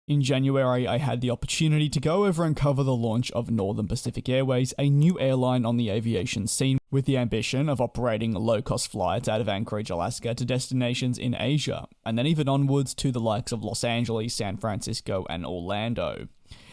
In January, I had the opportunity to go over and cover the launch of Northern Pacific Airways, a new airline on the aviation scene with the ambition of operating low-cost flights out of Anchorage, Alaska to destinations in Asia, and then even onwards to the likes of Los Angeles, San Francisco, and Orlando.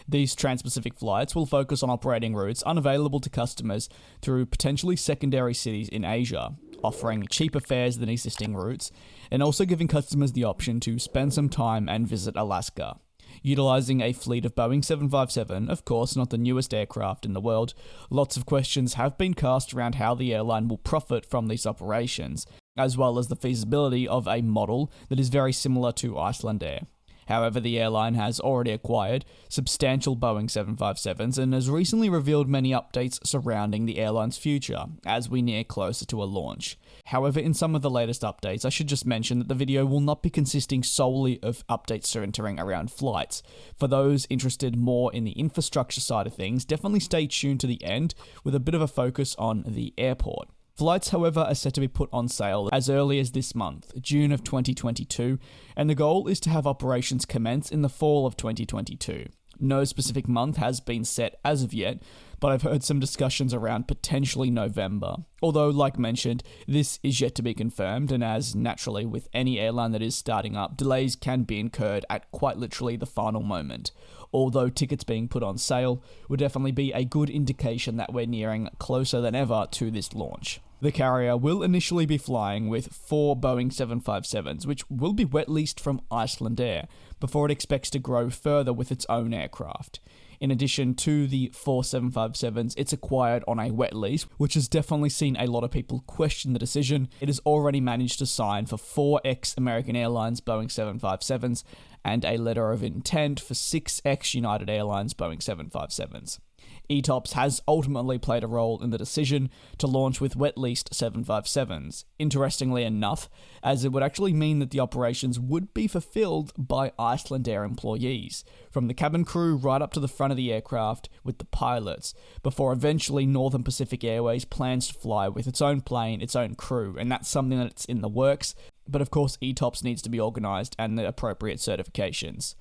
These trans-Pacific flights will focus on operating routes unavailable to customers through potentially secondary cities in Asia, offering cheaper fares than existing routes, and also giving customers the option to spend some time and visit Alaska. Utilising a fleet of Boeing 757, of course not the newest aircraft in the world, lots of questions have been cast around how the airline will profit from these operations, as well as the feasibility of a model that is very similar to Icelandair. However, the airline has already acquired substantial Boeing 757s and has recently revealed many updates surrounding the airline's future as we near closer to a launch. However, in some of the latest updates, I should just mention that the video will not be consisting solely of updates centering around flights. For those interested more in the infrastructure side of things, definitely stay tuned to the end with a bit of a focus on the airport. Flights, however, are set to be put on sale as early as this month, June of 2022, and the goal is to have operations commence in the fall of 2022. No specific month has been set as of yet, but I've heard some discussions around potentially November. Although, like mentioned, this is yet to be confirmed, and as naturally with any airline that is starting up, delays can be incurred at quite literally the final moment. Although tickets being put on sale would definitely be a good indication that we're nearing closer than ever to this launch. The carrier will initially be flying with 4 Boeing 757s, which will be wet leased from Icelandair, before it expects to grow further with its own aircraft. In addition to the 4 757s it's acquired on a wet lease, which has definitely seen a lot of people question the decision, it has already managed to sign for 4 ex-American Airlines Boeing 757s and a letter of intent for 6 ex-United Airlines Boeing 757s. ETOPS has ultimately played a role in the decision to launch with wet-leased 757s, interestingly enough, as it would actually mean that the operations would be fulfilled by Icelandair employees, from the cabin crew right up to the front of the aircraft with the pilots, before eventually Northern Pacific Airways plans to fly with its own plane, its own crew, and that's something that's in the works, but of course ETOPS needs to be organised and the appropriate certifications.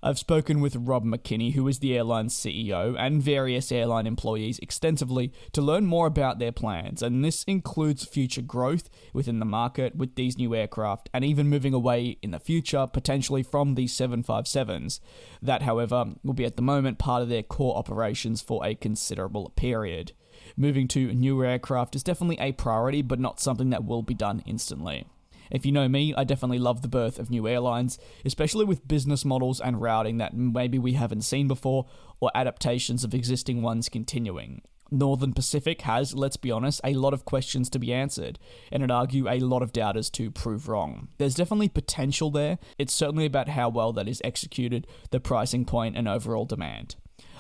I've spoken with Rob McKinney, who is the airline's CEO, and various airline employees extensively to learn more about their plans, and this includes future growth within the market with these new aircraft, and even moving away in the future, potentially from these 757s. That, however, will be at the moment part of their core operations for a considerable period. Moving to newer aircraft is definitely a priority, but not something that will be done instantly. If you know me, I definitely love the birth of new airlines, especially with business models and routing that maybe we haven't seen before, or adaptations of existing ones continuing. Northern Pacific has, let's be honest, a lot of questions to be answered, and I'd argue a lot of doubters to prove wrong. There's definitely potential there, it's certainly about how well that is executed, the pricing point, and overall demand.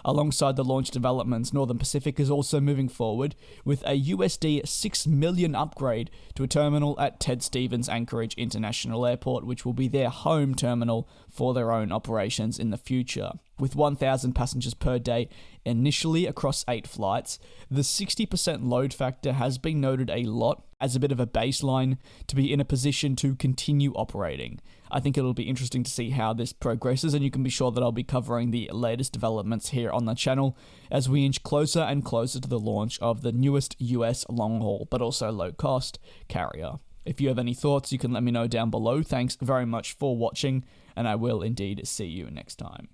Alongside the launch developments, Northern Pacific is also moving forward with a USD $6 million upgrade to a terminal at Ted Stevens Anchorage International Airport, which will be their home terminal for their own operations in the future. With 1,000 passengers per day initially across 8 flights, the 60% load factor has been noted a lot as a bit of a baseline to be in a position to continue operating. I think it'll be interesting to see how this progresses, and you can be sure that I'll be covering the latest developments here on the channel as we inch closer and closer to the launch of the newest US long-haul but also low-cost carrier. If you have any thoughts, you can let me know down below. Thanks very much for watching, and I will indeed see you next time.